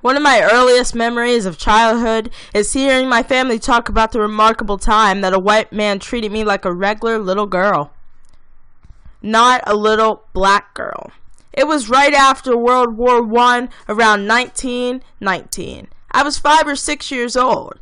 One of my earliest memories of childhood is hearing my family talk about the remarkable time that a white man treated me like a regular little girl, not a little black girl. It was right after World War I, around 1919. I was 5 or 6 years old.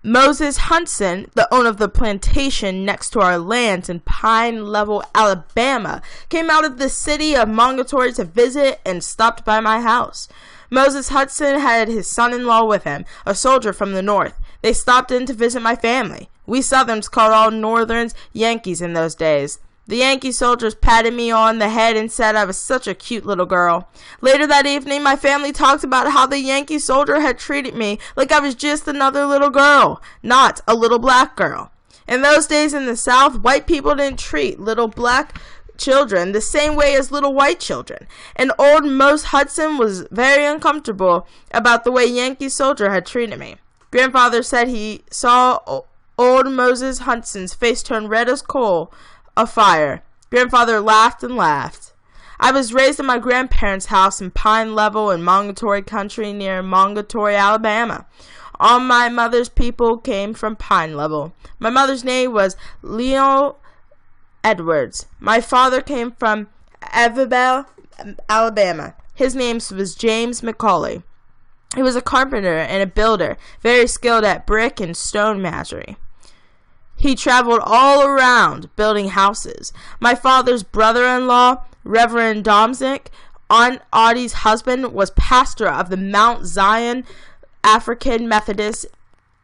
Moses Hudson, the owner of the plantation next to our lands in Pine Level, Alabama, came out of the city of Montgomery to visit and stopped by my house. Moses Hudson had his son-in-law with him, a soldier from the north. They stopped in to visit my family. We Southerns called all Northerns Yankees in those days. The Yankee soldiers patted me on the head and said I was such a cute little girl. Later that evening, my family talked about how the Yankee soldier had treated me like I was just another little girl, not a little black girl. In those days in the South, white people didn't treat little black children the same way as little white children, and old Mose Hudson was very uncomfortable about the way Yankee soldier had treated me. Grandfather said he saw old Moses Hudson's face turn red as coal of fire. Grandfather laughed and laughed. I was raised in my grandparents' house in Pine Level in Montgomery Country near Montgomery, Alabama. All my mother's people came from Pine Level. My mother's name was Leo Edwards. My father came from Evansville, Alabama. His name was James McCauley. He was a carpenter and a builder, very skilled at brick and stone masonry. He traveled all around building houses. My father's brother-in-law, Reverend Dominic, Aunt Audie's husband, was pastor of the Mount Zion African Methodist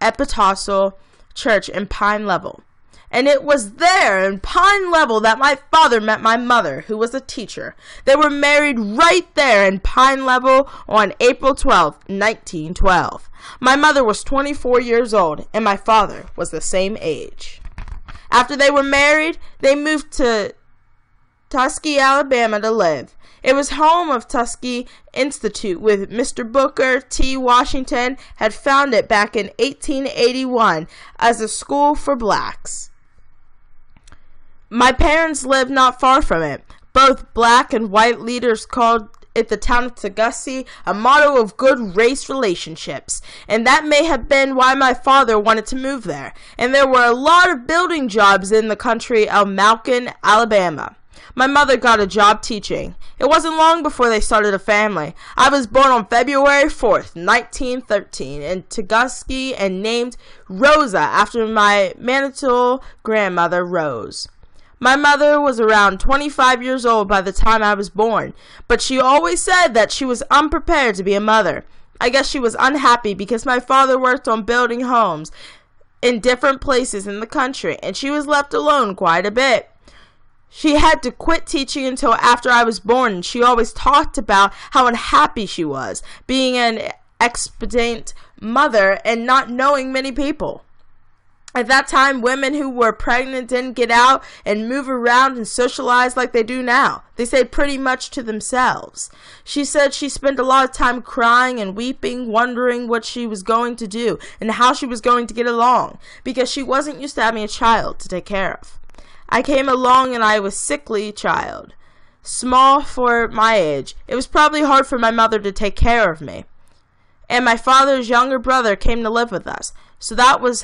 Episcopal Church in Pine Level. And it was there in Pine Level that my father met my mother, who was a teacher. They were married right there in Pine Level on April 12, 1912. My mother was 24 years old, and my father was the same age. After they were married, they moved to Tuskegee, Alabama to live. It was home of Tuskegee Institute, with Mr. Booker T. Washington had founded it back in 1881 as a school for blacks. My parents lived not far from it. Both black and white leaders called it the town of Tuskegee, a motto of good race relationships, and that may have been why my father wanted to move there. And there were a lot of building jobs in the country of Macon, Alabama. My mother got a job teaching. It wasn't long before they started a family. I was born on February 4th, 1913, in Tuskegee, and named Rosa after my maternal grandmother, Rose. My mother was around 25 years old by the time I was born, but she always said that she was unprepared to be a mother. I guess she was unhappy because my father worked on building homes in different places in the country, and she was left alone quite a bit. She had to quit teaching until after I was born, and she always talked about how unhappy she was, being an expedient mother and not knowing many people. At that time, women who were pregnant didn't get out and move around and socialize like they do now. They stayed pretty much to themselves. She said she spent a lot of time crying and weeping, wondering what she was going to do and how she was going to get along, because she wasn't used to having a child to take care of. I came along and I was a sickly child, small for my age. It was probably hard for my mother to take care of me. And my father's younger brother came to live with us, so that was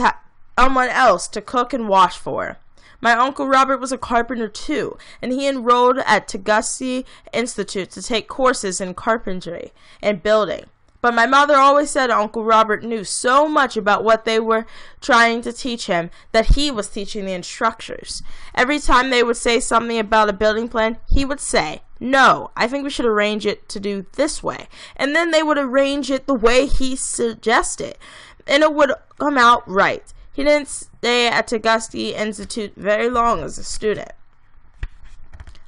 someone else to cook and wash for. My Uncle Robert was a carpenter too, and he enrolled at Tuskegee Institute to take courses in carpentry and building. But my mother always said Uncle Robert knew so much about what they were trying to teach him that he was teaching the instructors. Every time they would say something about a building plan, he would say, "No, I think we should arrange it to do this way." And then they would arrange it the way he suggested, and it would come out right. He didn't stay at Tuskegee Institute very long as a student.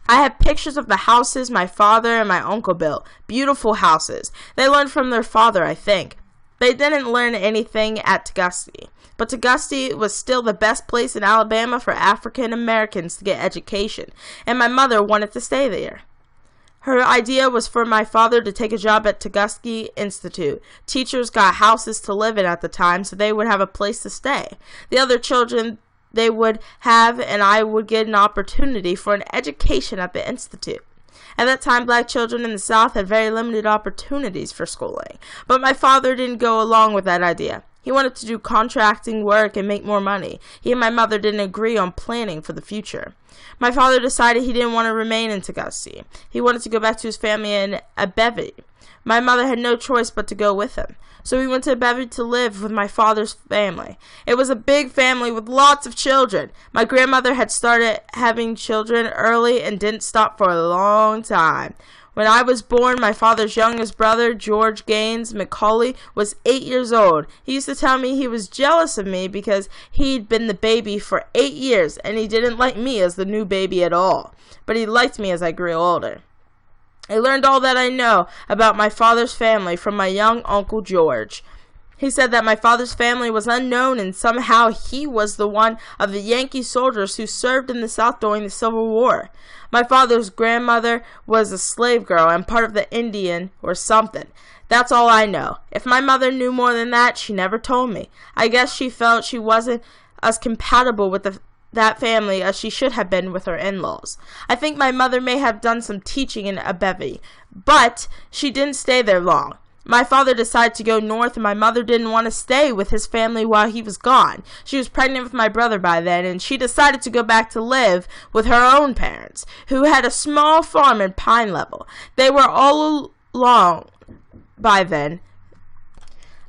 I have pictures of the houses my father and my uncle built. Beautiful houses. They learned from their father, I think. They didn't learn anything at Tuskegee, but Tuskegee was still the best place in Alabama for African Americans to get education, and my mother wanted to stay there. Her idea was for my father to take a job at Tuskegee Institute. Teachers got houses to live in at the time, so they would have a place to stay. The other children they would have, and I would get an opportunity for an education at the Institute. At that time, black children in the South had very limited opportunities for schooling. But my father didn't go along with that idea. He wanted to do contracting work and make more money. He and my mother didn't agree on planning for the future. My father decided he didn't want to remain in Tuskegee. He wanted to go back to his family in Abebe. My mother had no choice but to go with him. So we went to Abebe to live with my father's family. It was a big family with lots of children. My grandmother had started having children early and didn't stop for a long time. When I was born, my father's youngest brother, George Gaines Macaulay, was 8 years old. He used to tell me he was jealous of me because he'd been the baby for 8 years, and he didn't like me as the new baby at all. But he liked me as I grew older. I learned all that I know about my father's family from my young Uncle George. He said that my father's family was unknown and somehow he was the one of the Yankee soldiers who served in the South during the Civil War. My father's grandmother was a slave girl and part of the Indian or something. That's all I know. If my mother knew more than that, she never told me. I guess she felt she wasn't as compatible with that family as she should have been with her in-laws. I think my mother may have done some teaching in Abebe, but she didn't stay there long. My father decided to go north, and my mother didn't want to stay with his family while he was gone. She was pregnant with my brother by then, and she decided to go back to live with her own parents, who had a small farm in Pine Level. They were all along by then.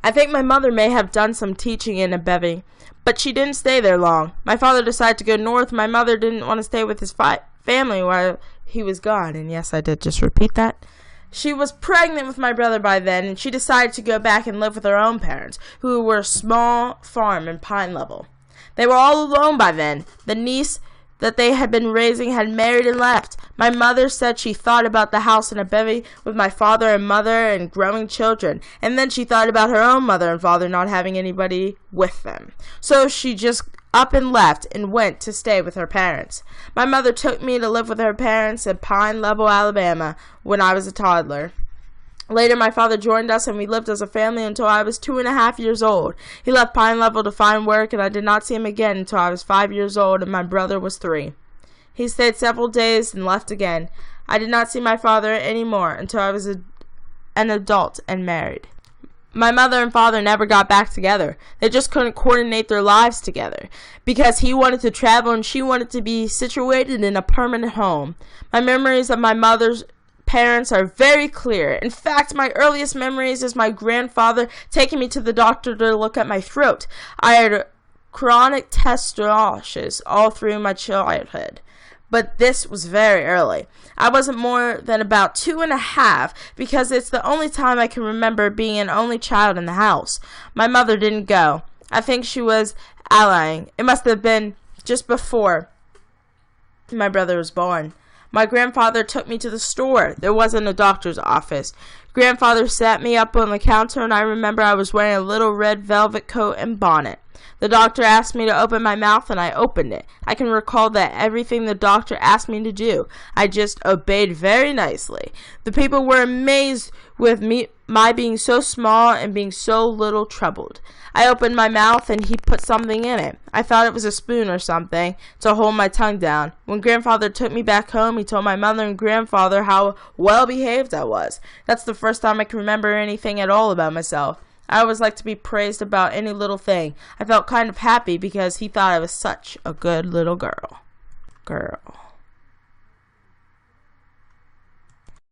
I think my mother may have done some teaching in Abebe, but she didn't stay there long. My father decided to go north. My mother didn't want to stay with his family while he was gone, and yes, I did just repeat that. She was pregnant with my brother by then, and she decided to go back and live with her own parents, who were a small farm in Pine Level. They were all alone by then. The niece that they had been raising had married and left. My mother said she thought about the house in Abebe with my father and mother and growing children, and then she thought about her own mother and father not having anybody with them. So she just up and left and went to stay with her parents. My mother took me to live with her parents in Pine Level, Alabama, when I was a toddler. Later, my father joined us, and we lived as a family until I was 2.5 years old. He left Pine Level to find work, and I did not see him again until I was 5 years old, and my brother was 3. He stayed several days and left again. I did not see my father anymore until I was an adult and married. My mother and father never got back together. They just couldn't coordinate their lives together because he wanted to travel and she wanted to be situated in a permanent home. My memories of my mother's parents are very clear. In fact, my earliest memories is my grandfather taking me to the doctor to look at my throat. I had chronic testiculosis all through my childhood, but this was very early. I wasn't more than about 2.5 because it's the only time I can remember being an only child in the house. My mother didn't go. I think she was allying. It must have been just before my brother was born. My grandfather took me to the store. There wasn't a doctor's office. Grandfather sat me up on the counter, and I remember I was wearing a little red velvet coat and bonnet. The doctor asked me to open my mouth, and I opened it. I can recall that everything the doctor asked me to do, I just obeyed very nicely. The people were amazed with my being so small and being so little troubled. I opened my mouth, and he put something in it. I thought it was a spoon or something to hold my tongue down. When grandfather took me back home, he told my mother and grandfather how well behaved I was. That's the first time I can remember anything at all about myself. I always liked to be praised about any little thing. I felt kind of happy because he thought I was such a good little girl.